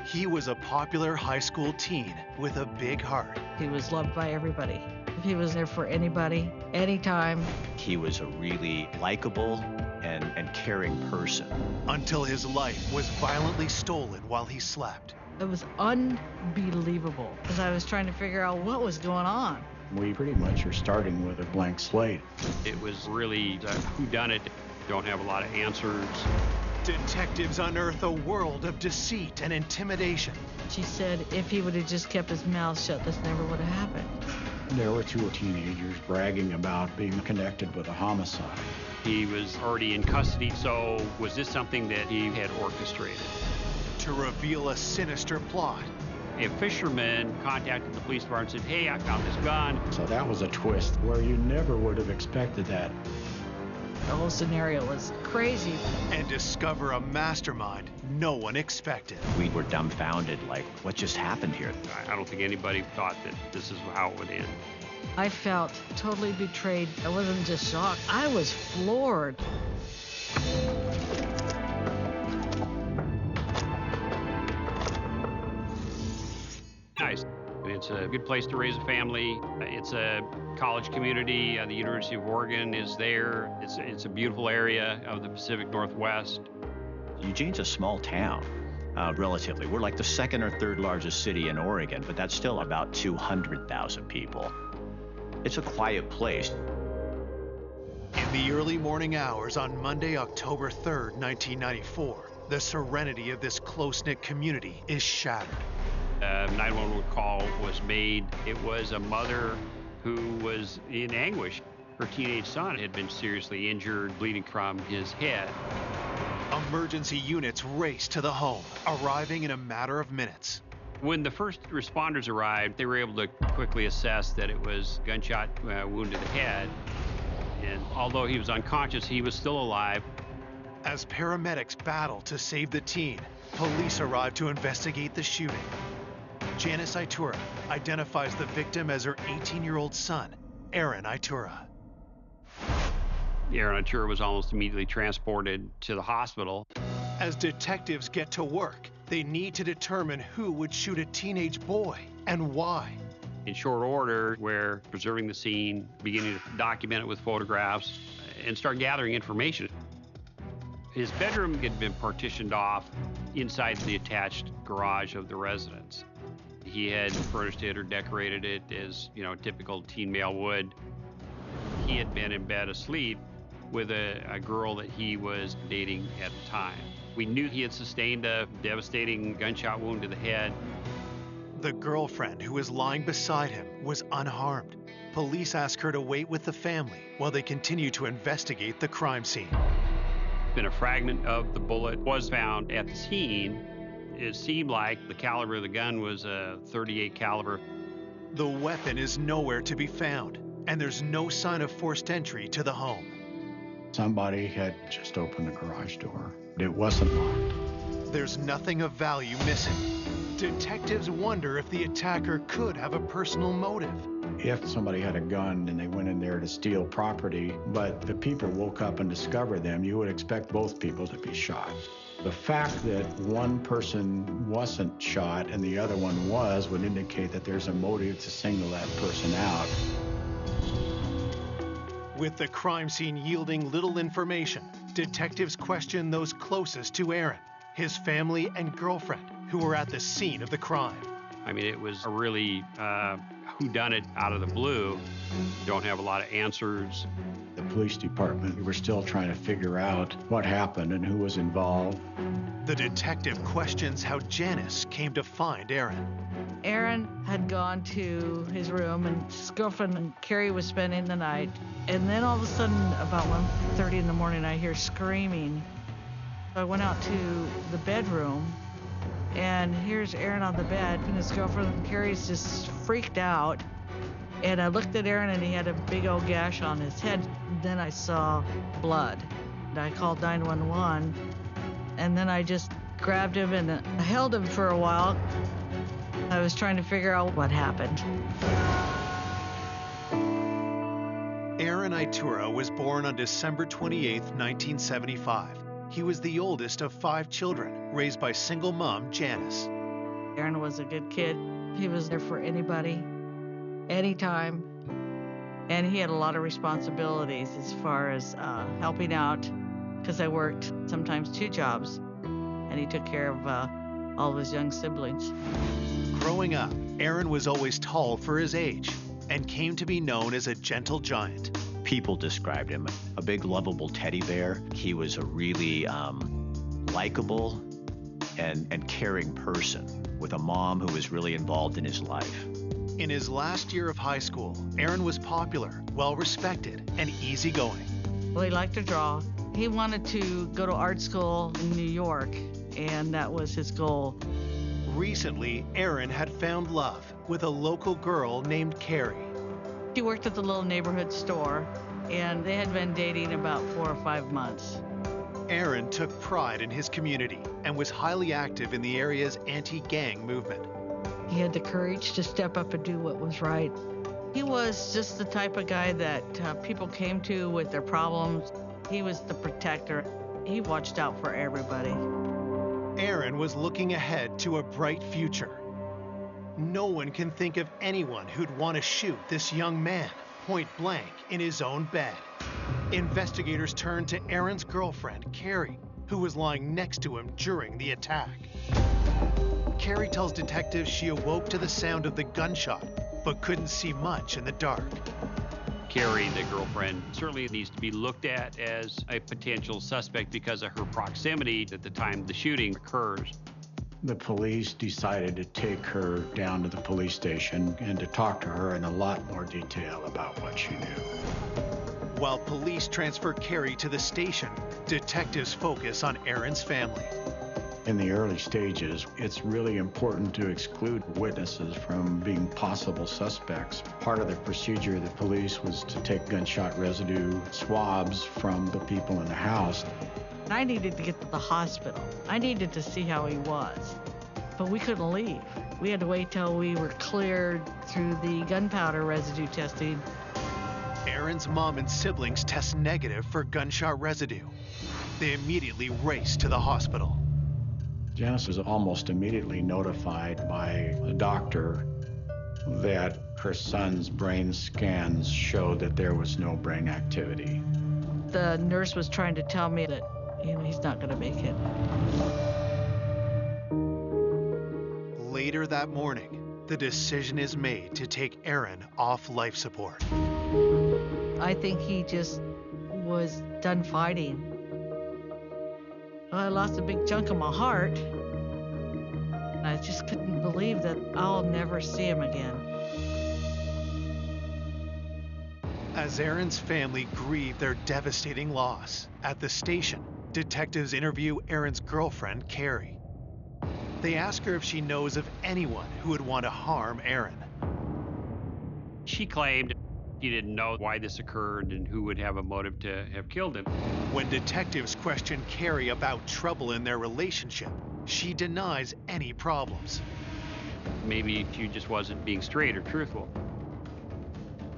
He was a popular high school teen with a big heart. He was loved by everybody. He was there for anybody, anytime. He was a really likable and caring person. Until his life was violently stolen while he slept. It was unbelievable because I was trying to figure out what was going on. We pretty much are starting with a blank slate. It was really a whodunit. Don't have a lot of answers. Detectives unearth a world of deceit and intimidation. She said if he would have just kept his mouth shut, this never would have happened. There were two teenagers bragging about being connected with a homicide. He was already in custody, so was this something that he had orchestrated? To reveal a sinister plot. A fisherman contacted the police department and said, hey, I found this gun. So that was a twist where you never would have expected that. The whole scenario was crazy. And discover a mastermind no one expected. We were dumbfounded, like, what just happened here? I don't think anybody thought that this is how it would end. I felt totally betrayed. I wasn't just shocked. I was floored. Nice. It's a good place to raise a family. It's a college community. The University of Oregon is there. It's a beautiful area of the Pacific Northwest. Eugene's a small town, relatively. We're like the second or third largest city in Oregon, but that's still about 200,000 people. It's a quiet place. In the early morning hours on Monday, October 3rd, 1994, the serenity of this close-knit community is shattered. A 911 call was made. It was a mother who was in anguish. Her teenage son had been seriously injured, bleeding from his head. Emergency units race to the home, arriving in a matter of minutes. When the first responders arrived, they were able to quickly assess that it was a gunshot wound to the head. And although he was unconscious, he was still alive. As paramedics battle to save the teen, police arrive to investigate the shooting. Janice Itura identifies the victim as her 18-year-old son, Aaron Itura. Aaron Itura was almost immediately transported to the hospital. As detectives get to work, they need to determine who would shoot a teenage boy and why. In short order, we're preserving the scene, beginning to document it with photographs, and start gathering information. His bedroom had been partitioned off inside the attached garage of the residence. He had furnished it or decorated it as, typical teen male would. He had been in bed asleep with a girl that he was dating at the time. We knew he had sustained a devastating gunshot wound to the head. The girlfriend who was lying beside him was unharmed. Police ask her to wait with the family while they continue to investigate the crime scene. Then a fragment of the bullet was found at the scene. It seemed like the caliber of the gun was a .38 caliber. The weapon is nowhere to be found, and there's no sign of forced entry to the home. Somebody had just opened the garage door. It wasn't locked. There's nothing of value missing. Detectives wonder if the attacker could have a personal motive. If somebody had a gun and they went in there to steal property, but the people woke up and discovered them, you would expect both people to be shot. The fact that one person wasn't shot and the other one was would indicate that there's a motive to single that person out. With the crime scene yielding little information, detectives question those closest to Aaron, his family and girlfriend, who were at the scene of the crime. I mean, it was a really whodunit out of the blue. Don't have a lot of answers. The police department, we were still trying to figure out what happened and who was involved. The detective questions how Janice came to find Aaron. Aaron had gone to his room and his girlfriend Carrie was spending the night. And then all of a sudden, about 1:30 in the morning, I hear screaming. I went out to the bedroom and here's Aaron on the bed and his girlfriend Carrie's just freaked out. And I looked at Aaron and he had a big old gash on his head. Then I saw blood. And I called 911 and then I just grabbed him and I held him for a while. I was trying to figure out what happened. Aaron Itura was born on December 28, 1975. He was the oldest of 5 children, raised by single mom Janice. Aaron was a good kid. He was there for anybody, anytime. And he had a lot of responsibilities as far as helping out, because I worked sometimes 2 jobs, and he took care of all of his young siblings. Growing up, Aaron was always tall for his age and came to be known as a gentle giant. People described him a big, lovable teddy bear. He was a really likable and caring person with a mom who was really involved in his life. In his last year of high school, Aaron was popular, well-respected, and easygoing. Well, he liked to draw. He wanted to go to art school in New York, and that was his goal. Recently, Aaron had found love with a local girl named Carrie. She worked at the little neighborhood store, and they had been dating about 4 or 5 months. Aaron took pride in his community and was highly active in the area's anti-gang movement. He had the courage to step up and do what was right. He was just the type of guy that people came to with their problems. He was the protector. He watched out for everybody. Aaron was looking ahead to a bright future. No one can think of anyone who'd want to shoot this young man point blank in his own bed. Investigators turned to Aaron's girlfriend, Carrie, who was lying next to him during the attack. Carrie tells detectives she awoke to the sound of the gunshot, but couldn't see much in the dark. Carrie, the girlfriend, certainly needs to be looked at as a potential suspect because of her proximity at the time the shooting occurs. The police decided to take her down to the police station and to talk to her in a lot more detail about what she knew. While police transfer Carrie to the station, detectives focus on Aaron's family. In the early stages, it's really important to exclude witnesses from being possible suspects. Part of the procedure of the police was to take gunshot residue swabs from the people in the house. I needed to get to the hospital. I needed to see how he was, but we couldn't leave. We had to wait till we were cleared through the gunpowder residue testing. Aaron's mom and siblings test negative for gunshot residue. They immediately race to the hospital. Janice was almost immediately notified by a doctor that her son's brain scans showed that there was no brain activity. The nurse was trying to tell me that, he's not going to make it. Later that morning, the decision is made to take Aaron off life support. I think he just was done fighting. I lost a big chunk of my heart. And I just couldn't believe that I'll never see him again. As Aaron's family grieved their devastating loss, at the station, detectives interview Aaron's girlfriend, Carrie. They ask her if she knows of anyone who would want to harm Aaron. She claimed she didn't know why this occurred and who would have a motive to have killed him. When detectives question Carrie about trouble in their relationship, she denies any problems. Maybe she just wasn't being straight or truthful.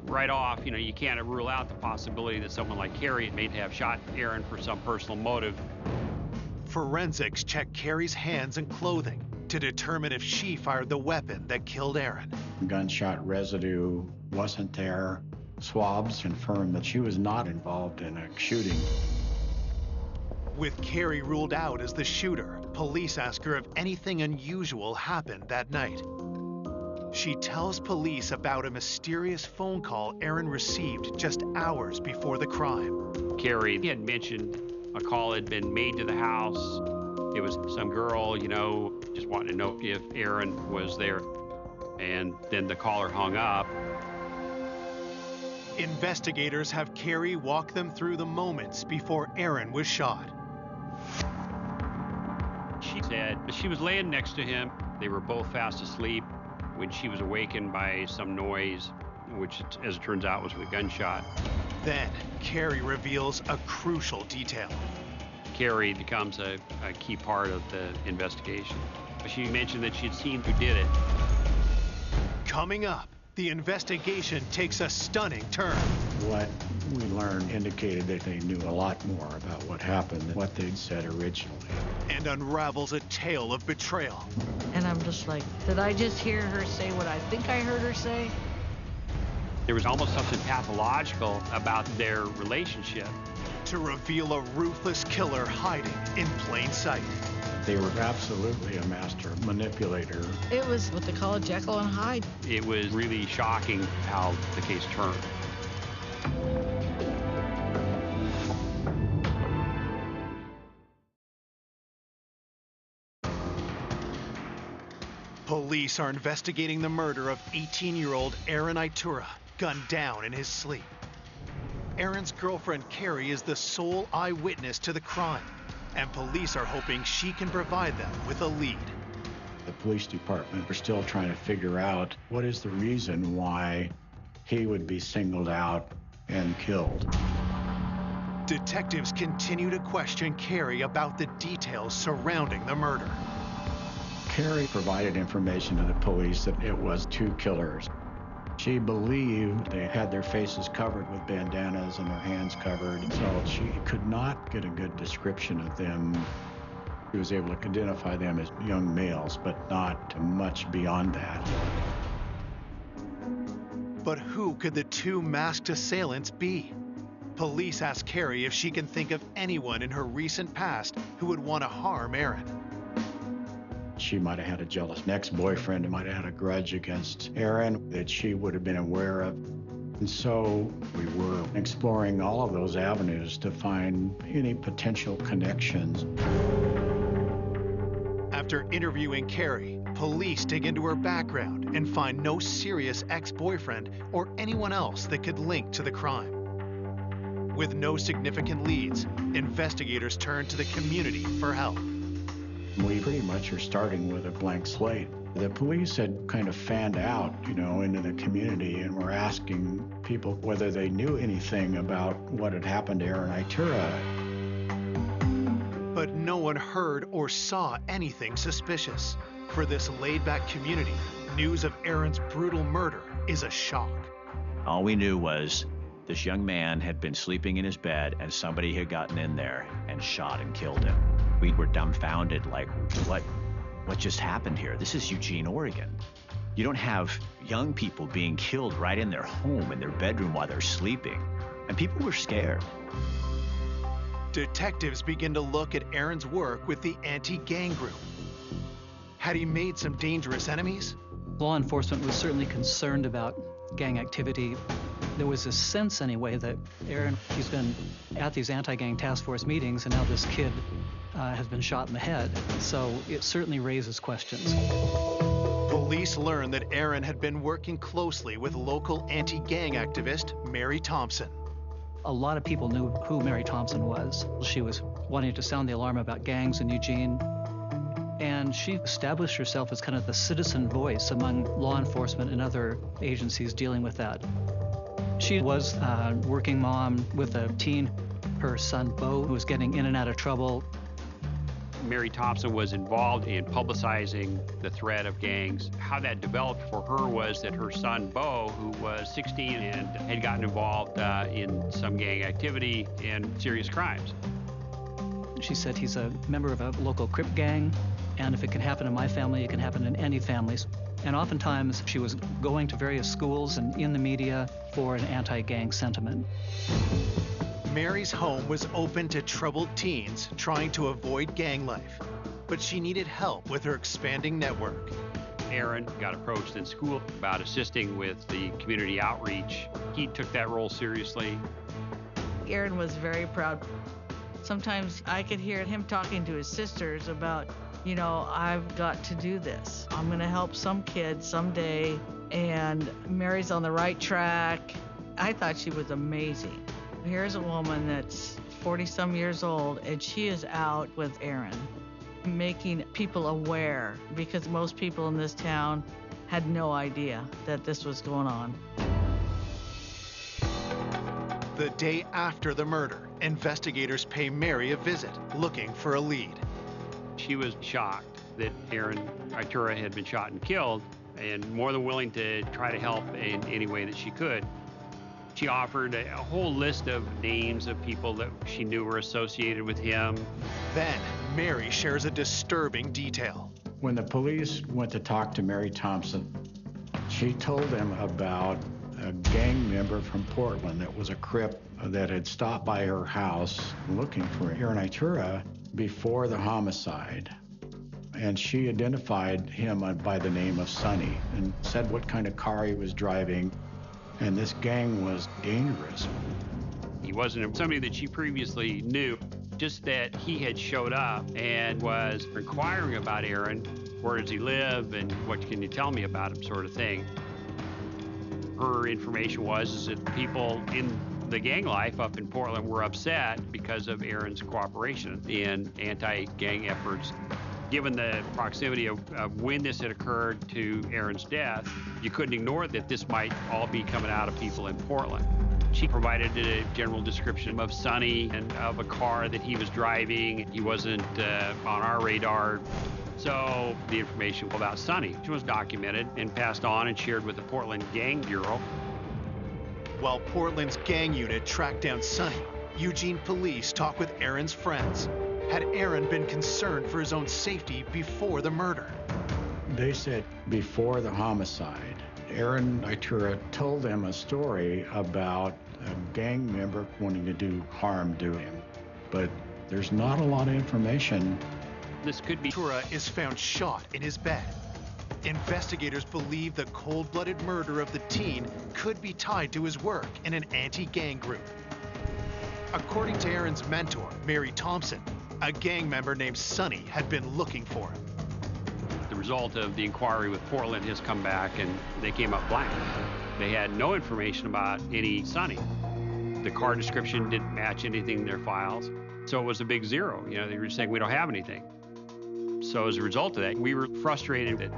Right off, you can't rule out the possibility that someone like Carrie may have shot Aaron for some personal motive. Forensics check Carrie's hands and clothing to determine if she fired the weapon that killed Aaron. Gunshot residue wasn't there. Swabs confirmed that she was not involved in a shooting. With Carrie ruled out as the shooter, police ask her if anything unusual happened that night. She tells police about a mysterious phone call Aaron received just hours before the crime. Carrie had mentioned a call had been made to the house. It was some girl, just wanting to know if Aaron was there. And then the caller hung up. Investigators have Carrie walk them through the moments before Aaron was shot. She said she was laying next to him. They were both fast asleep when she was awakened by some noise, which, as it turns out, was a gunshot. Then, Carrie reveals a crucial detail. Carrie becomes a key part of the investigation. She mentioned that she'd seen who did it. Coming up, the investigation takes a stunning turn. What we learned indicated that they knew a lot more about what happened than what they'd said originally. And unravels a tale of betrayal. And I'm just like, did I just hear her say what I think I heard her say? There was almost something pathological about their relationship. To reveal a ruthless killer hiding in plain sight. They were absolutely a master manipulator. It was what they call a Jekyll and Hyde. It was really shocking how the case turned. Police are investigating the murder of 18-year-old Aaron Itura, gunned down in his sleep. Aaron's girlfriend, Carrie, is the sole eyewitness to the crime, and police are hoping she can provide them with a lead. The police department are still trying to figure out what is the reason why he would be singled out and killed. Detectives continue to question Carrie about the details surrounding the murder. Carrie provided information to the police that it was two killers. She believed they had their faces covered with bandanas and their hands covered, so she could not get a good description of them. She was able to identify them as young males, but not much beyond that. But who could the two masked assailants be? Police ask Carrie if she can think of anyone in her recent past who would want to harm Aaron. She might have had a jealous ex-boyfriend who might have had a grudge against Aaron that she would have been aware of. And so we were exploring all of those avenues to find any potential connections. After interviewing Carrie, police dig into her background and find no serious ex-boyfriend or anyone else that could link to the crime. With no significant leads, investigators turn to the community for help. We pretty much are starting with a blank slate. The police had kind of fanned out, into the community and were asking people whether they knew anything about what had happened to Aaron Itura. But no one heard or saw anything suspicious. For this laid-back community, news of Aaron's brutal murder is a shock. All we knew was this young man had been sleeping in his bed and somebody had gotten in there and shot and killed him. We were dumbfounded, like, what just happened here? This is Eugene, Oregon. You don't have young people being killed right in their home, in their bedroom while they're sleeping. And people were scared. Detectives begin to look at Aaron's work with the anti-gang group. Had he made some dangerous enemies? Law enforcement was certainly concerned about gang activity. There was a sense, anyway, that Aaron, he's been at these anti-gang task force meetings, and now this kid has been shot in the head. So it certainly raises questions. Police learned that Aaron had been working closely with local anti-gang activist Mary Thompson. A lot of people knew who Mary Thompson was. She was wanting to sound the alarm about gangs in Eugene. And she established herself as kind of the citizen voice among law enforcement and other agencies dealing with that. She was a working mom with a teen, her son Bo, who was getting in and out of trouble. Mary Thompson was involved in publicizing the threat of gangs. How that developed for her was that her son Bo, who was 16 and had gotten involved in some gang activity and serious crimes. She said he's a member of a local Crip gang, and if it can happen in my family, it can happen in any families. And oftentimes she was going to various schools and in the media for an anti-gang sentiment. Mary's home was open to troubled teens trying to avoid gang life, but she needed help with her expanding network. Aaron got approached in school about assisting with the community outreach. He took that role seriously. Aaron was very proud. Sometimes I could hear him talking to his sisters about, I've got to do this. I'm going to help some kid someday, and Mary's on the right track. I thought she was amazing. Here's a woman that's 40-some years old, and she is out with Aaron, making people aware, because most people in this town had no idea that this was going on. The day after the murder, investigators pay Mary a visit, looking for a lead. She was shocked that Aaron Itura had been shot and killed, and more than willing to try to help in any way that she could. She offered a whole list of names of people that she knew were associated with him. Then, Mary shares a disturbing detail. When the police went to talk to Mary Thompson, she told them about a gang member from Portland that was a Crip that had stopped by her house looking for Aaron Itura before the homicide. And she identified him by the name of Sonny and said what kind of car he was driving. And this gang was dangerous. He wasn't somebody that she previously knew, just that he had showed up and was inquiring about Aaron. Where does he live and what can you tell me about him, sort of thing. Her information was that people in the gang life up in Portland were upset because of Aaron's cooperation in anti-gang efforts. Given the proximity of when this had occurred to Aaron's death, you couldn't ignore that this might all be coming out of people in Portland. She provided a general description of Sonny and of a car that he was driving. He wasn't on our radar. So the information about Sonny was documented and passed on and shared with the Portland Gang Bureau. While Portland's gang unit tracked down Sonny, Eugene police talked with Aaron's friends. Had Aaron been concerned for his own safety before the murder? They said before the homicide, Aaron Itura told them a story about a gang member wanting to do harm to him. But there's not a lot of information. This could be. Itura is found shot in his bed. Investigators believe the cold-blooded murder of the teen could be tied to his work in an anti-gang group. According to Aaron's mentor, Mary Thompson, a gang member named Sonny had been looking for him. The result of the inquiry with Portland has come back and they came up blank. They had no information about any Sonny. The car description didn't match anything in their files. So it was a big zero. You know, they were saying we don't have anything. So as a result of that, we were frustrated that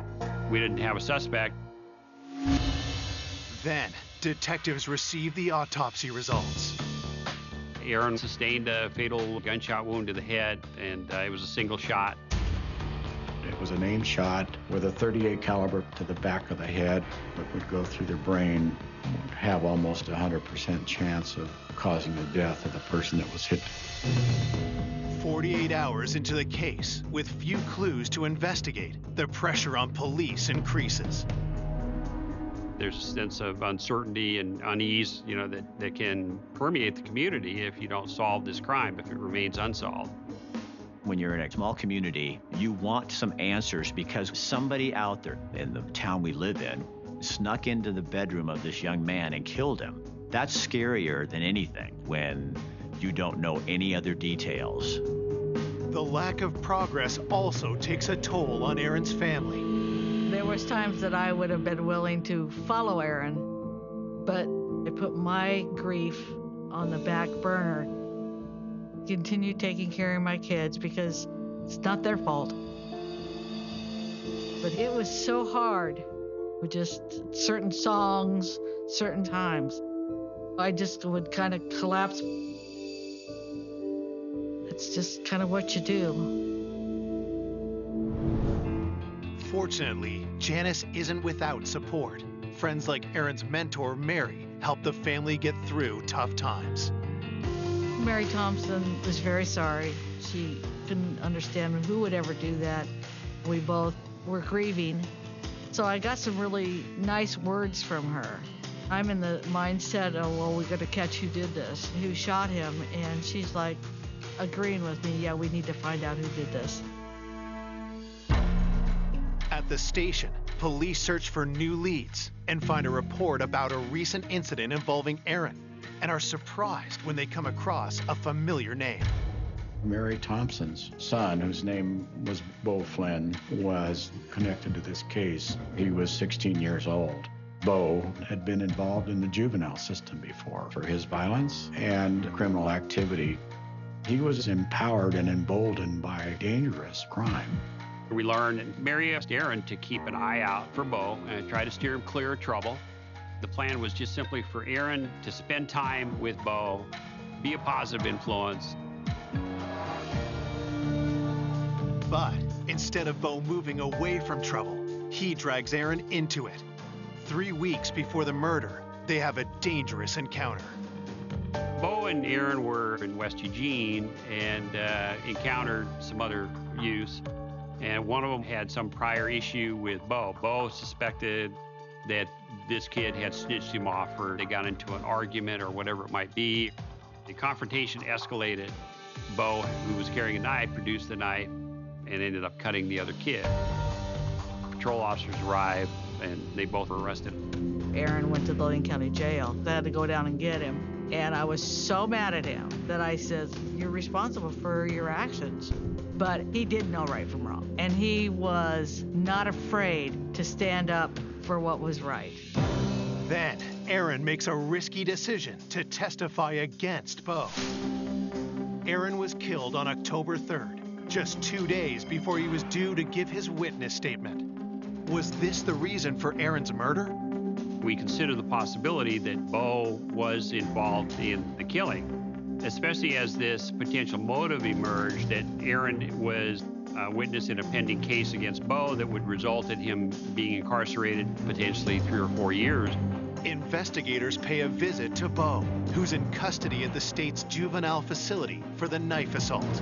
we didn't have a suspect. Then, detectives received the autopsy results. Aaron sustained a fatal gunshot wound to the head, and it was a single shot. It was an aim shot with a .38 caliber to the back of the head. What would go through the brain would have almost 100% chance of causing the death of the person that was hit. 48 hours into the case, with few clues to investigate, the pressure on police increases. There's a sense of uncertainty and unease, you know, that can permeate the community if you don't solve this crime, if it remains unsolved. When you're in a small community, you want some answers because somebody out there in the town we live in snuck into the bedroom of this young man and killed him. That's scarier than anything when you don't know any other details. The lack of progress also takes a toll on Aaron's family. There was times that I would have been willing to follow Aaron, but I put my grief on the back burner. Continue taking care of my kids because it's not their fault. But it was so hard with just certain songs, certain times. I just would kind of collapse. It's just kind of what you do. Fortunately, Janice isn't without support. Friends like Aaron's mentor, Mary, help the family get through tough times. Mary Thompson was very sorry. She couldn't understand who would ever do that. We both were grieving. So I got some really nice words from her. I'm in the mindset of, well, we're going to catch who did this, who shot him. And she's like agreeing with me, yeah, we need to find out who did this. At the station, police search for new leads and find a report about a recent incident involving Aaron and are surprised when they come across a familiar name. Mary Thompson's son, whose name was Bo Flynn, was connected to this case. He was 16 years old. Bo had been involved in the juvenile system before for his violence and criminal activity. He was empowered and emboldened by dangerous crime. We learned that Mary asked Aaron to keep an eye out for Bo and try to steer him clear of trouble. The plan was just simply for Aaron to spend time with Bo, be a positive influence. But instead of Bo moving away from trouble, He drags Aaron into it. 3 weeks before the murder, they have a dangerous encounter. Bo and Aaron were in West Eugene and encountered some other youths, and one of them had some prior issue with Bo. Bo suspected that this kid had snitched him off, or they got into an argument or whatever it might be. The confrontation escalated. Bo, who was carrying a knife, produced the knife and ended up cutting the other kid. Patrol officers arrived and they both were arrested. Aaron went to the Lane County Jail. They had to go down and get him. And I was so mad at him that I said, "You're responsible for your actions." But he did know right from wrong. And he was not afraid to stand up for what was right. Then, Aaron makes a risky decision to testify against Bo. Aaron was killed on October 3rd, just 2 days before he was due to give his witness statement. Was this the reason for Aaron's murder? We consider the possibility that Bo was involved in the killing, especially as this potential motive emerged that Aaron was a witness in a pending case against Bo that would result in him being incarcerated potentially 3 or 4 years. Investigators pay a visit to Bo, who's in custody at the state's juvenile facility for the knife assault.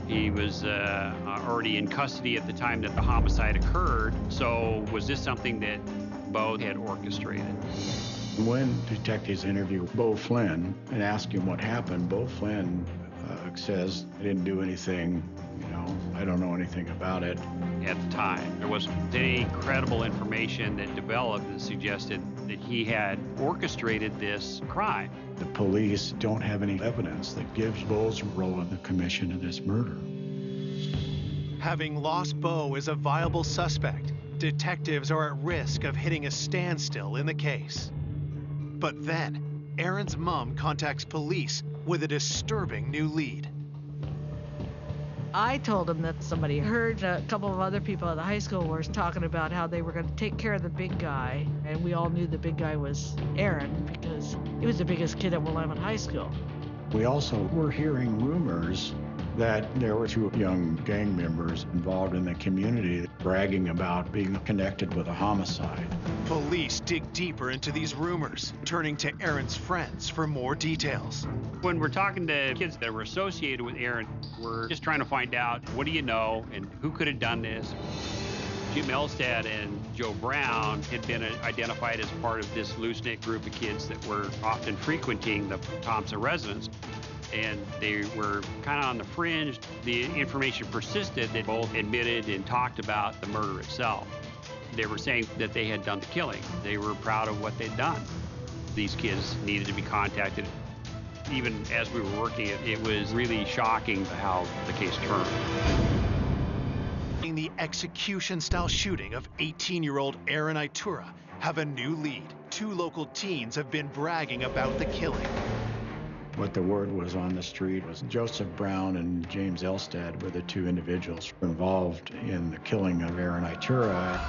He was already in custody at the time that the homicide occurred, so was this something that Bo had orchestrated? When detectives interview Bo Flynn and ask him what happened, Bo Flynn says, "I didn't do anything, I don't know anything about it." At the time, there wasn't any credible information that developed that suggested that he had orchestrated this crime. The police don't have any evidence that gives Bo's role in the commission of this murder. Having lost Bo as a viable suspect, detectives are at risk of hitting a standstill in the case. But then, Aaron's mom contacts police with a disturbing new lead. I told him that somebody heard a couple of other people at the high school were talking about how they were going to take care of the big guy, and we all knew the big guy was Aaron because he was the biggest kid at Willamette High School. We also were hearing rumors that there were 2 young gang members involved in the community bragging about being connected with a homicide. Police dig deeper into these rumors, turning to Aaron's friends for more details. When we're talking to kids that were associated with Aaron, we're just trying to find out, what do you know and who could have done this? Jim Elstad and Joe Brown had been identified as part of this loose-knit group of kids that were often frequenting the Thompson residence. And they were kind of on the fringe. The information persisted that both admitted and talked about the murder itself. They were saying that they had done the killing. They were proud of what they'd done. These kids needed to be contacted. Even as we were working it was really shocking how the case turned. The execution-style shooting of 18-year-old Aaron Itura have a new lead. 2 local teens have been bragging about the killing. What the word was on the street was Joseph Brown and James Elstad were the 2 individuals involved in the killing of Aaron Itura.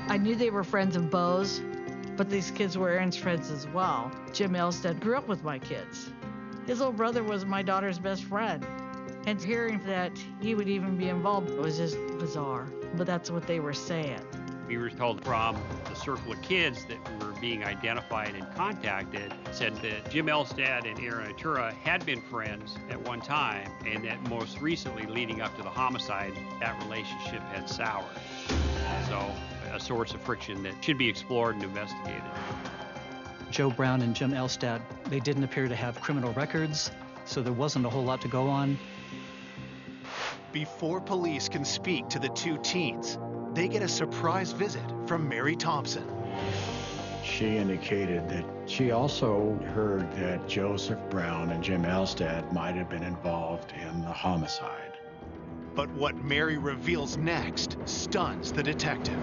I knew they were friends of Bo's, but these kids were Aaron's friends as well. Jim Elstad grew up with my kids. His little brother was my daughter's best friend. And hearing that he would even be involved was just bizarre, but that's what they were saying. We were told from the circle of kids that were being identified and contacted said that Jim Elstad and Aaron Itura had been friends at one time, and that most recently, leading up to the homicide, that relationship had soured. So a source of friction that should be explored and investigated. Joe Brown and Jim Elstad, they didn't appear to have criminal records, so there wasn't a whole lot to go on. Before police can speak to the 2 teens, they get a surprise visit from Mary Thompson. She indicated that she also heard that Joseph Brown and Jim Elstad might have been involved in the homicide. But what Mary reveals next stuns the detective.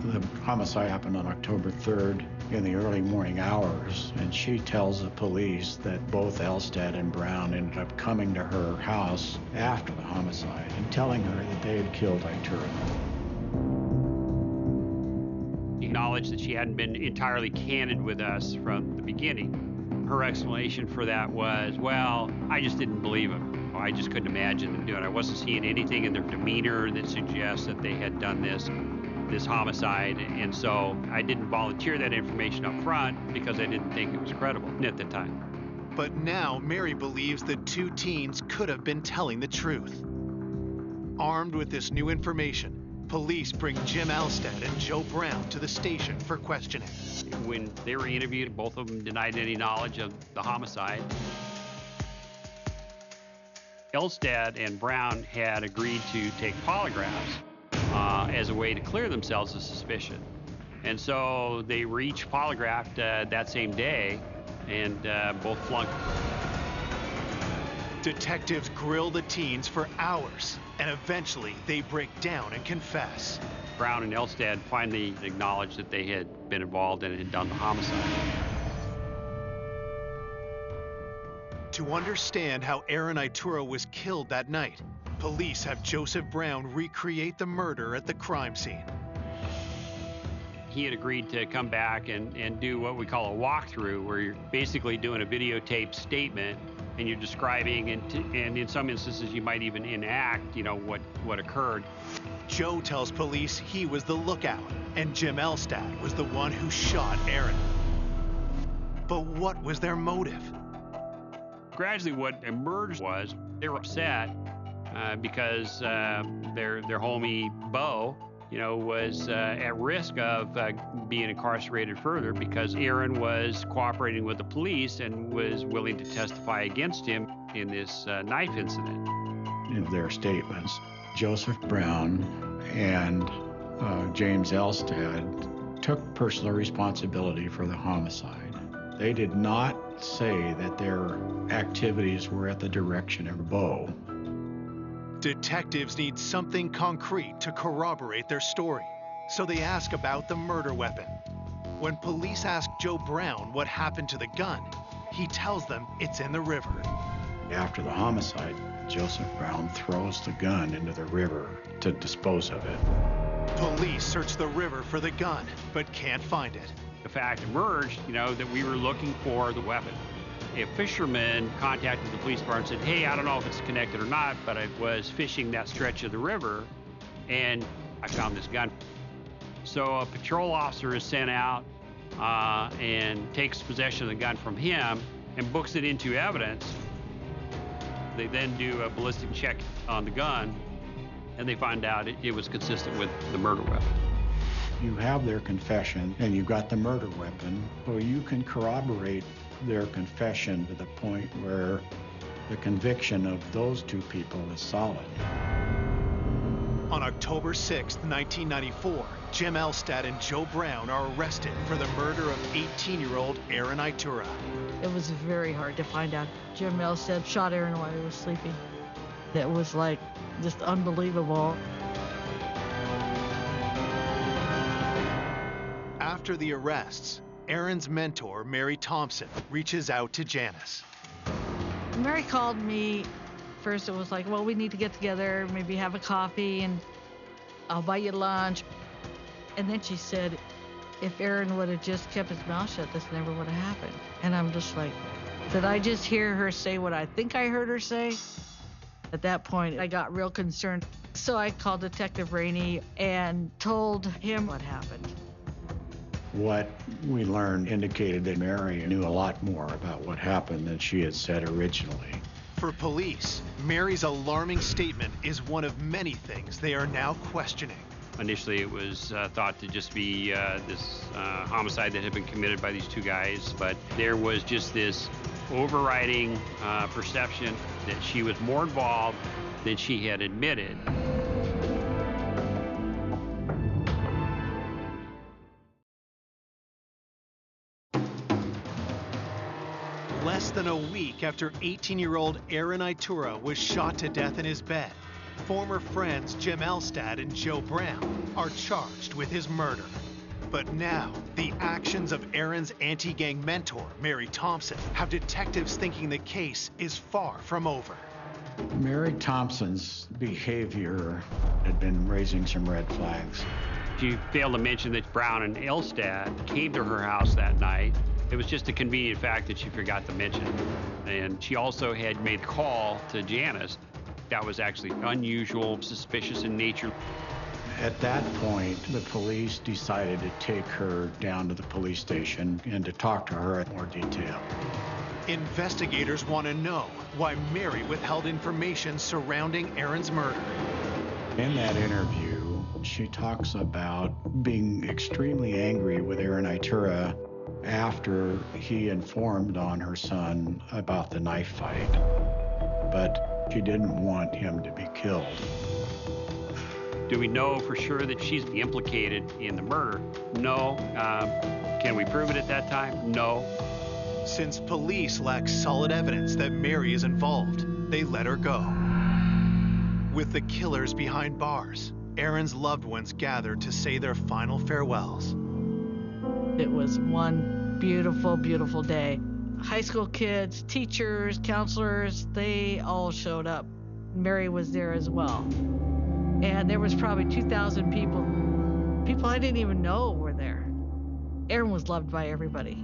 The homicide happened on October 3rd in the early morning hours, and she tells the police that both Elstad and Brown ended up coming to her house after the homicide and telling her that they had killed Itura. Acknowledged that she hadn't been entirely candid with us from the beginning. Her explanation for that was, well, I just didn't believe him, I just couldn't imagine them doing it. I wasn't seeing anything in their demeanor that suggests that they had done this homicide, and so I didn't volunteer that information up front because I didn't think it was credible at the time. But now Mary believes the two teens could have been telling the truth. Armed with this new information, police bring Jim Elstad and Joe Brown to the station for questioning. When they were interviewed, both of them denied any knowledge of the homicide. Elstad and Brown had agreed to take polygraphs as a way to clear themselves of suspicion. And so they were each polygraphed that same day, and both flunked. Detectives grill the teens for hours, and eventually they break down and confess. Brown and Elstad finally acknowledged that they had been involved and had done the homicide. To understand how Aaron Iturra was killed that night, police have Joseph Brown recreate the murder at the crime scene. He had agreed to come back and do what we call a walkthrough, where you're basically doing a videotape statement and you're describing, and in some instances you might even enact, what occurred. Joe tells police he was the lookout, and Jim Elstad was the one who shot Aaron. But what was their motive? Gradually, what emerged was they were upset because their homie Bo, was at risk of being incarcerated further because Aaron was cooperating with the police and was willing to testify against him in this knife incident. In their statements, Joseph Brown and James Elstad took personal responsibility for the homicide. They did not say that their activities were at the direction of Bo. Detectives need something concrete to corroborate their story, so they ask about the murder weapon. When police ask Joe Brown what happened to the gun, he tells them it's in the river. After the homicide, Joseph Brown throws the gun into the river to dispose of it. Police search the river for the gun, but can't find it. The fact emerged, that we were looking for the weapon. A fisherman contacted the police department and said, hey, I don't know if it's connected or not, but I was fishing that stretch of the river and I found this gun. So a patrol officer is sent out and takes possession of the gun from him and books it into evidence. They then do a ballistic check on the gun and they find out it was consistent with the murder weapon. You have their confession and you've got the murder weapon, so you can corroborate their confession to the point where the conviction of those two people is solid. On October 6, 1994, Jim Elstad and Joe Brown are arrested for the murder of 18-year-old Aaron Iturra. It was very hard to find out. Jim Elstad shot Aaron while he was sleeping. That was just unbelievable. After the arrests, Aaron's mentor, Mary Thompson, reaches out to Janice. Mary called me. First it was like, well, we need to get together, maybe have a coffee, and I'll buy you lunch. And then she said, if Aaron would have just kept his mouth shut, this never would have happened. And I'm just like, did I just hear her say what I think I heard her say? At that point, I got real concerned. So I called Detective Rainey and told him what happened. What we learned indicated that Mary knew a lot more about what happened than she had said originally. For police, Mary's alarming statement is one of many things they are now questioning. Initially, it was thought to just be this homicide that had been committed by these two guys, but there was just this overriding perception that she was more involved than she had admitted. Less than a week after 18-year-old Aaron Iturra was shot to death in his bed, former friends Jim Elstad and Joe Brown are charged with his murder. But now, the actions of Aaron's anti-gang mentor, Mary Thompson, have detectives thinking the case is far from over. Mary Thompson's behavior had been raising some red flags. She failed to mention that Brown and Elstad came to her house that night It was just a convenient fact that she forgot to mention. And she also had made a call to Janice. That was actually unusual, suspicious in nature. At that point, the police decided to take her down to the police station and to talk to her in more detail. Investigators want to know why Mary withheld information surrounding Aaron's murder. In that interview, she talks about being extremely angry with Aaron Itura after he informed on her son about the knife fight. But she didn't want him to be killed. Do we know for sure that she's implicated in the murder? No. Can we prove it at that time? No. Since police lack solid evidence that Mary is involved, they let her go. With the killers behind bars, Aaron's loved ones gathered to say their final farewells. It was one beautiful, beautiful day. High school kids, teachers, counselors, they all showed up. Mary was there as well. And there was probably 2,000 people. People I didn't even know were there. Aaron was loved by everybody.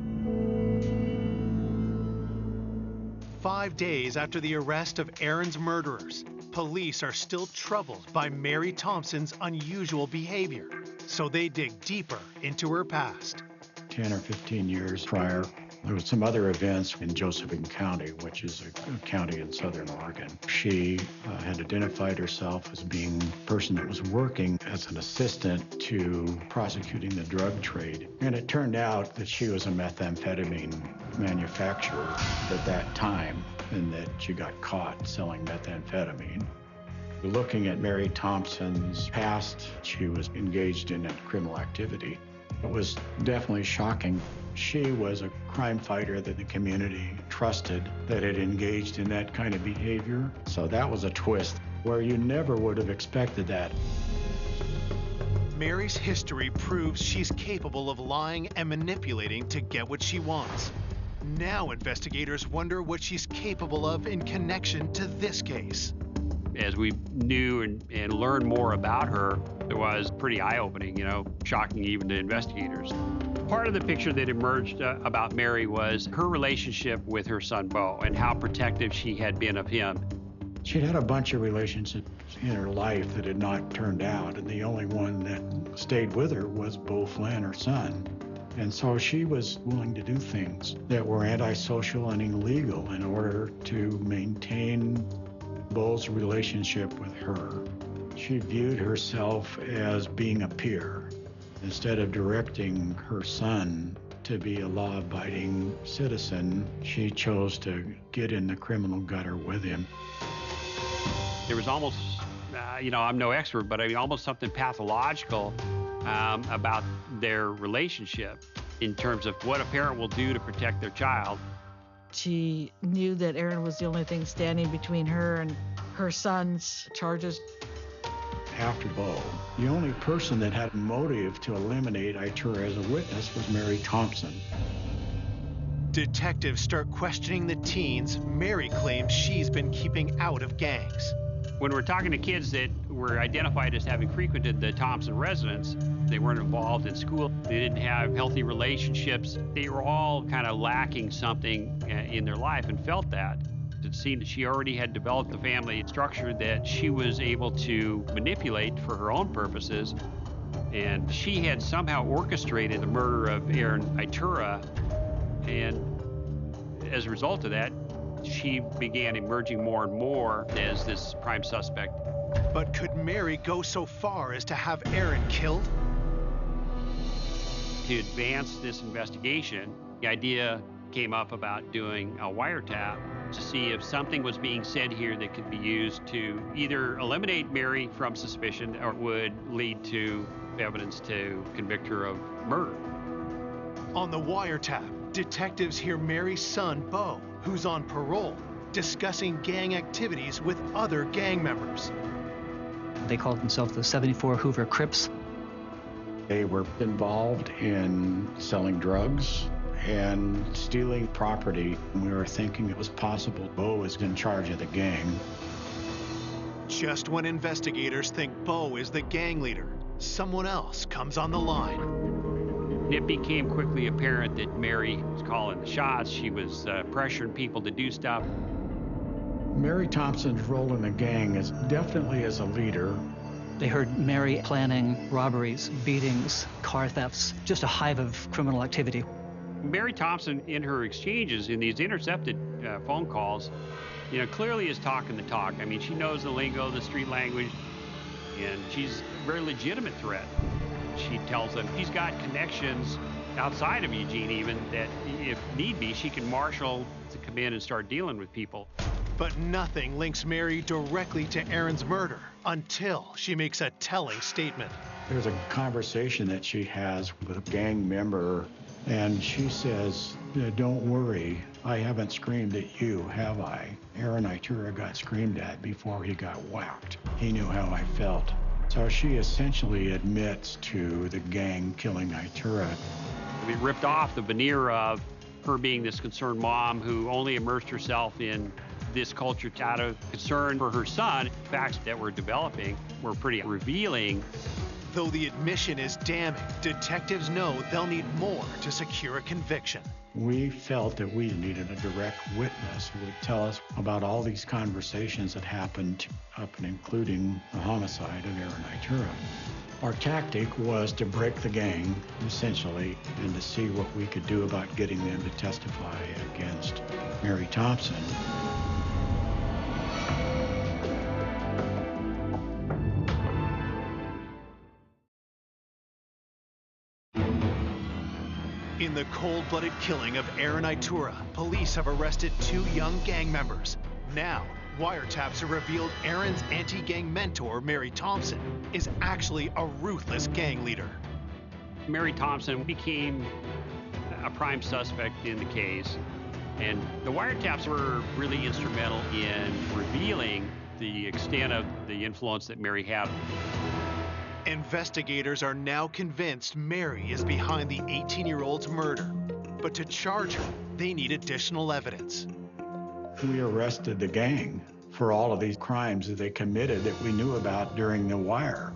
5 days after the arrest of Aaron's murderers, police are still troubled by Mary Thompson's unusual behavior, so they dig deeper into her past. 10 or 15 years prior, there was some other events in Josephine County, which is a county in southern Oregon. She had identified herself as being a person that was working as an assistant to prosecuting the drug trade. And it turned out that she was a methamphetamine manufacturer at that time, and that she got caught selling methamphetamine. Looking at Mary Thompson's past, she was engaged in a criminal activity. It was definitely shocking. She was a crime fighter that the community trusted, that had engaged in that kind of behavior. So that was a twist where you never would have expected that. Mary's history proves she's capable of lying and manipulating to get what she wants. Now investigators wonder what she's capable of in connection to this case. As we knew and learned more about her, it was pretty eye-opening, shocking even to investigators. Part of the picture that emerged about Mary was her relationship with her son, Bo, and how protective she had been of him. She'd had a bunch of relationships in her life that had not turned out, and the only one that stayed with her was Bo Flynn, her son. And so she was willing to do things that were antisocial and illegal in order to maintain Bo's relationship with her. She viewed herself as being a peer. Instead of directing her son to be a law-abiding citizen, she chose to get in the criminal gutter with him. There was almost, I'm no expert, but almost something pathological about their relationship in terms of what a parent will do to protect their child. She knew that Aaron was the only thing standing between her and her son's charges. After Bo, the only person that had motive to eliminate Itura as a witness was Mary Thompson. Detectives start questioning the teens Mary claims she's been keeping out of gangs. When we're talking to kids that were identified as having frequented the Thompson residence, they weren't involved in school, they didn't have healthy relationships, they were all kind of lacking something in their life and felt that. It seemed that she already had developed a family structure that she was able to manipulate for her own purposes, and she had somehow orchestrated the murder of Aaron Itura, and as a result of that, she began emerging more and more as this prime suspect. But could Mary go so far as to have Aaron killed? To advance this investigation, the idea came up about doing a wiretap to see if something was being said here that could be used to either eliminate Mary from suspicion or would lead to evidence to convict her of murder. On the wiretap, detectives hear Mary's son, Bo, who's on parole, discussing gang activities with other gang members. They called themselves the 74 Hoover Crips. They were involved in selling drugs and stealing property. We were thinking it was possible Bo was in charge of the gang. Just when investigators think Bo is the gang leader, someone else comes on the line. It became quickly apparent that Mary was calling the shots. She was pressuring people to do stuff. Mary Thompson's role in the gang is definitely as a leader. They heard Mary planning robberies, beatings, car thefts, just a hive of criminal activity. Mary Thompson, in her exchanges, in these intercepted phone calls, clearly is talking the talk. I mean, she knows the lingo, the street language, and she's a very legitimate threat. She tells them she's got connections outside of Eugene even that, if need be, she can marshal to come in and start dealing with people. But nothing links Mary directly to Aaron's murder until she makes a telling statement. There's a conversation that she has with a gang member, and she says, "Don't worry, I haven't screamed at you, have I? Aaron Itura got screamed at before he got whacked. He knew how I felt." So she essentially admits to the gang killing Itura. We ripped off the veneer of her being this concerned mom who only immersed herself in this culture out of concern for her son. Facts that we're developing were pretty revealing. Though the admission is damning, detectives know they'll need more to secure a conviction. We felt that we needed a direct witness who would tell us about all these conversations that happened up and including the homicide of Aaron Itura. Our tactic was to break the gang, essentially, and to see what we could do about getting them to testify against Mary Thompson. In the cold-blooded killing of Aaron Itura, police have arrested 2 young gang members. Now, wiretaps have revealed Aaron's anti-gang mentor, Mary Thompson, is actually a ruthless gang leader. Mary Thompson became a prime suspect in the case, and the wiretaps were really instrumental in revealing the extent of the influence that Mary had. Investigators are now convinced Mary is behind the 18-year-old's murder. But to charge her, they need additional evidence. We arrested the gang for all of these crimes that they committed that we knew about during the wire,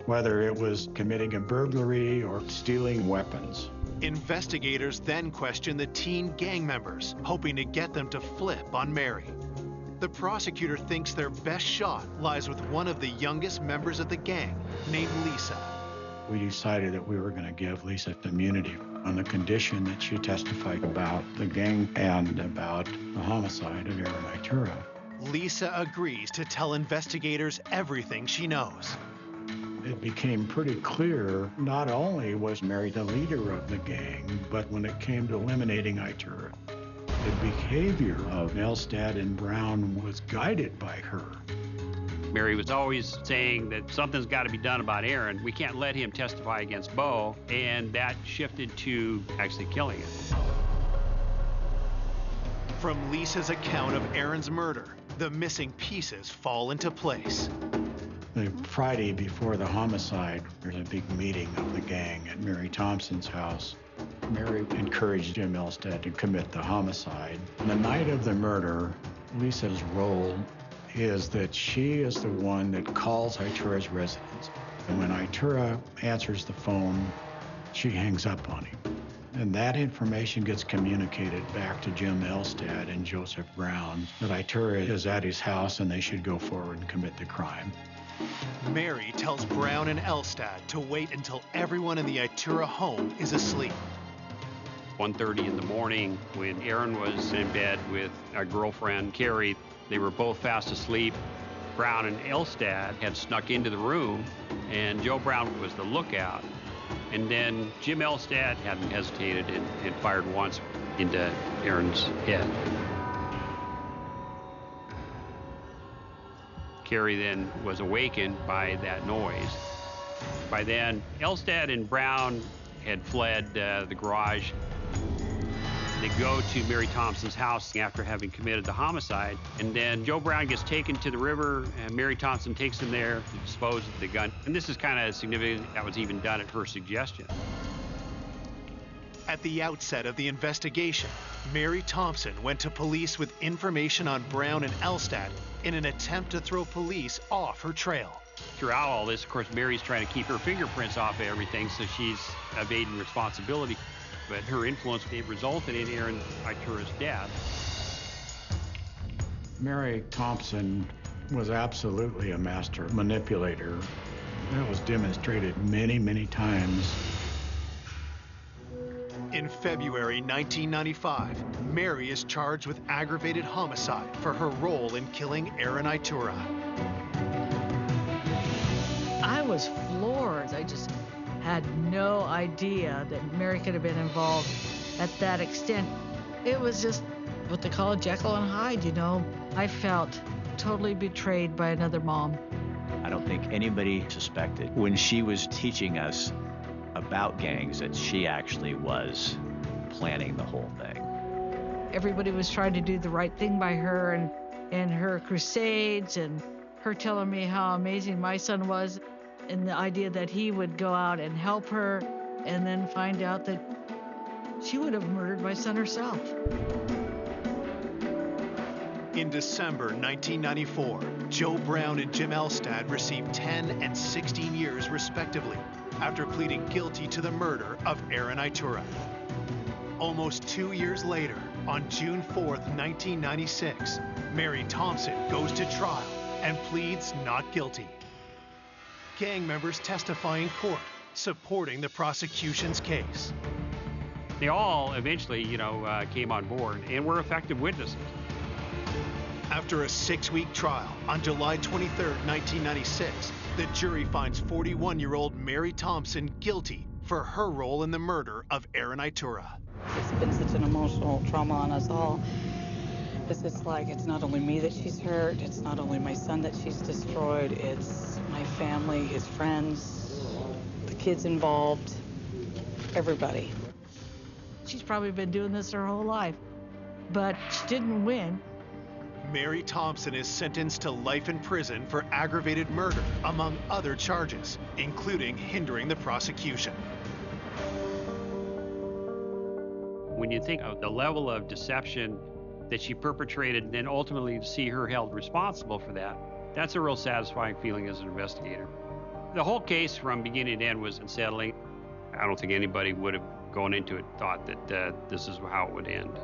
whether it was committing a burglary or stealing weapons. Investigators then question the teen gang members, hoping to get them to flip on Mary. The prosecutor thinks their best shot lies with one of the youngest members of the gang, named Lisa. We decided that we were going to give Lisa immunity on the condition that she testified about the gang and about the homicide of Aaron Itura. Lisa agrees to tell investigators everything she knows. It became pretty clear not only was Mary the leader of the gang, but when it came to eliminating Itura, the behavior of Elstad and Brown was guided by her. Mary was always saying that something's got to be done about Aaron. We can't let him testify against Bo, and that shifted to actually killing him. From Lisa's account of Aaron's murder, the missing pieces fall into place. The Friday before the homicide, there's a big meeting of the gang at Mary Thompson's house. Mary encouraged Jim Elstad to commit the homicide. On the night of the murder, Lisa's role is that she is the one that calls Itura's residence. And when Itura answers the phone, she hangs up on him. And that information gets communicated back to Jim Elstad and Joseph Brown that Itura is at his house and they should go forward and commit the crime. Mary tells Brown and Elstad to wait until everyone in the Itura home is asleep. 1:30 in the morning, when Aaron was in bed with a girlfriend, Carrie, they were both fast asleep. Brown and Elstad had snuck into the room, and Joe Brown was the lookout. And then Jim Elstad hadn't hesitated and fired once into Aaron's head. Carrie then was awakened by that noise. By then, Elstad and Brown had fled the garage. They go to Mary Thompson's house after having committed the homicide, and then Joe Brown gets taken to the river, and Mary Thompson takes him there to dispose of the gun. And this is kind of significant. That was even done at her suggestion. At the outset of the investigation, Mary Thompson went to police with information on Brown and Elstad in an attempt to throw police off her trail. Throughout all this, of course, Mary's trying to keep her fingerprints off of everything, so she's evading responsibility. But her influence resulted in Aaron Itura's death. Mary Thompson was absolutely a master manipulator. That was demonstrated many, many times. In February 1995, Mary is charged with aggravated homicide for her role in killing Aaron Itura. I was floored. I just had no idea that Mary could have been involved at that extent. It was just what they call Jekyll and Hyde, you know. I felt totally betrayed by another mom. I don't think anybody suspected when she was teaching us about gangs that she actually was planning the whole thing. Everybody was trying to do the right thing by her and her crusades, and her telling me how amazing my son was, and the idea that he would go out and help her and then find out that she would have murdered my son herself. In December 1994, Joe Brown and Jim Elstad received 10 and 16 years respectively after pleading guilty to the murder of Aaron Itura. Almost 2 years later, on June 4th, 1996, Mary Thompson goes to trial and pleads not guilty. Gang members testify in court, supporting the prosecution's case. They all eventually, came on board and were effective witnesses. After a 6-week trial, on July 23, 1996, the jury finds 41-year-old Mary Thompson guilty for her role in the murder of Aaron Itura. It's been such an emotional trauma on us all. Because it's not only me that she's hurt, it's not only my son that she's destroyed, it's my family, his friends, the kids involved, everybody. She's probably been doing this her whole life, but she didn't win. Mary Thompson is sentenced to life in prison for aggravated murder, among other charges, including hindering the prosecution. When you think of the level of deception that she perpetrated and then ultimately to see her held responsible for that, that's a real satisfying feeling as an investigator. The whole case from beginning to end was unsettling. I don't think anybody would have gone into it thought that this is how it would end.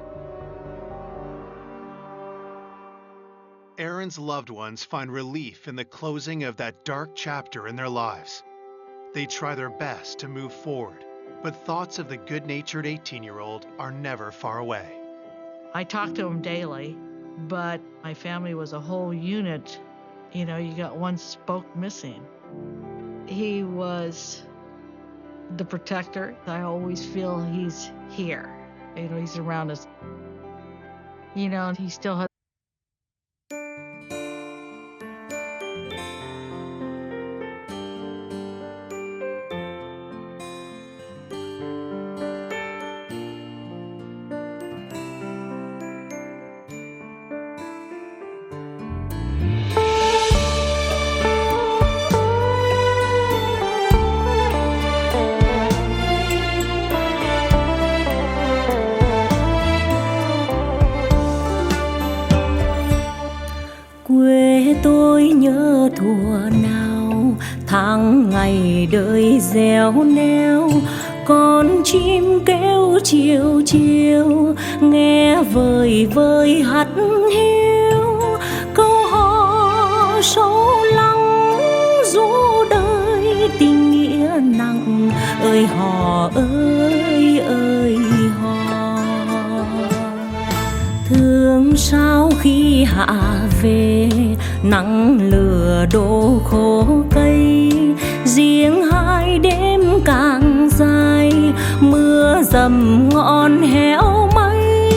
Aaron's loved ones find relief in the closing of that dark chapter in their lives. They try their best to move forward, but thoughts of the good-natured 18-year-old are never far away. I talk to him daily, but my family was a whole unit. You got one spoke missing. He was the protector. I always feel he's here. He's around us. He still has. Quê tôi nhớ thuở nào, tháng ngày đời réo neo, con chim kêu chiều chiều, nghe vời vời hắt hiu, câu hò sâu lắng ru đời tình nghĩa nặng, ơi hò ơi ơi hò. Thương sao khi hạ về, nắng lửa đổ khô cây, riêng hai đêm càng dài, mưa dầm ngọn héo mây,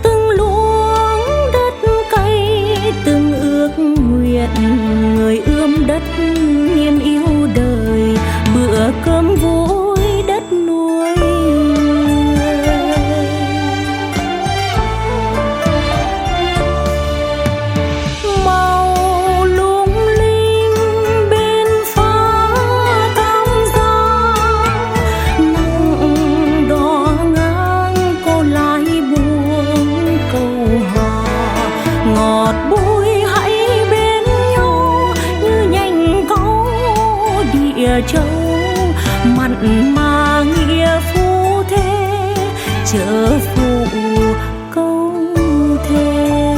từng luống đất cay, từng ước nguyện người ươm đất nhiên yêu đời, bữa cơm vui đất nuôi. địa châu, mặn mà nghĩa phu thế, chớ phụ câu thề.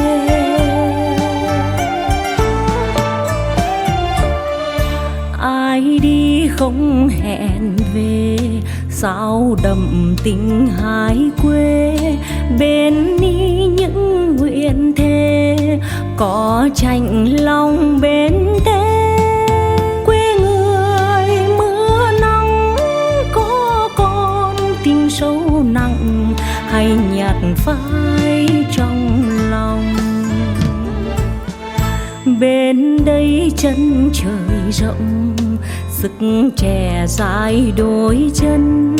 Ai đi không hẹn về, sao đậm tình hai quê, bên ni những nguyện thề, có chạnh lòng bên tế. Quê người mưa nắng có con tình sâu nặng, hay nhạt phai trong lòng. Bên đây chân trời rộng, sức trẻ dài đôi chân,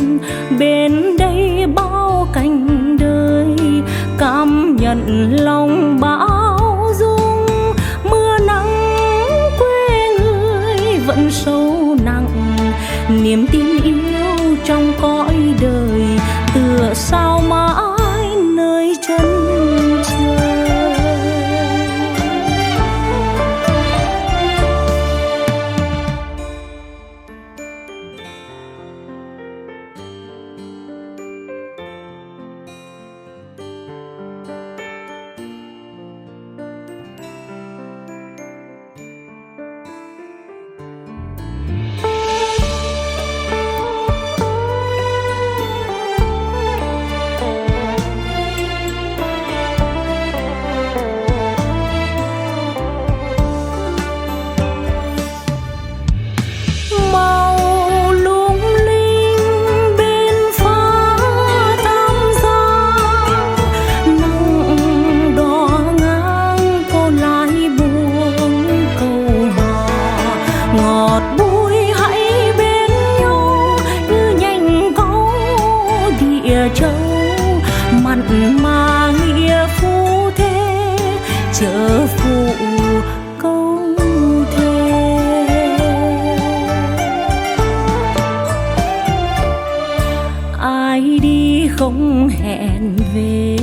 bên đây bao cảnh đời, cảm nhận lòng bão dung. Mưa nắng quê người vẫn sâu nặng, niềm tin yêu trong cõi đời, tựa sao mãi nơi chân trời. Không hẹn về,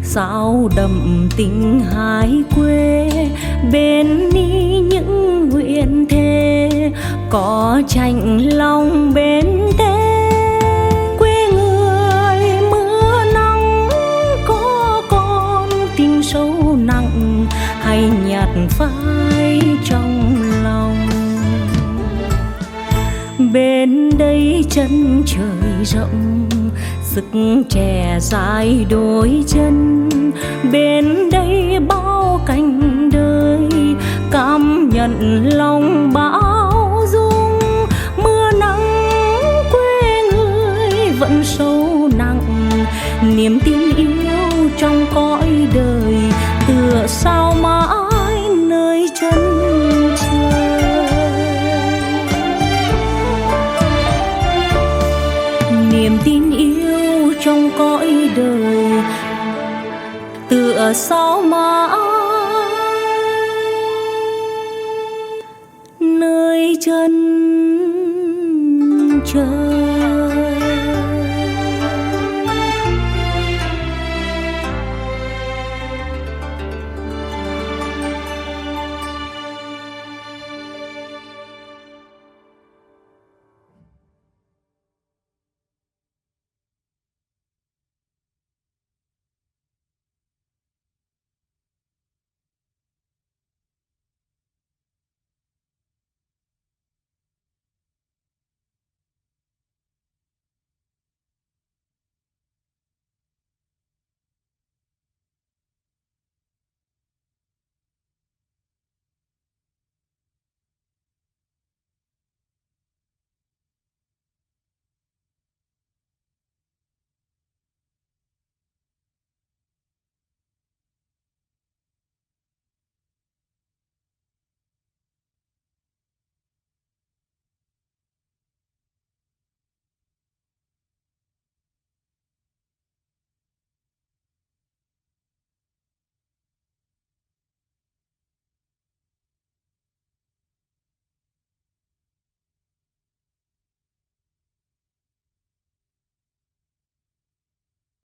sao đậm tình hai quê, bên ni những nguyện thề, có chạnh lòng bên tế. Quê người mưa nắng có con tình sâu nặng, hay nhạt phai trong lòng. Bên đây chân trời rộng, sức trẻ dài đôi chân, bên đây bao cảnh đời, cảm nhận lòng bão dung. Mưa nắng quê người vẫn sâu nặng, niềm tin yêu trong cõi đời, tựa sao mãi nơi chân trời. Niềm tin yêu trong cõi đời, tựa sao mãi nơi chân trời.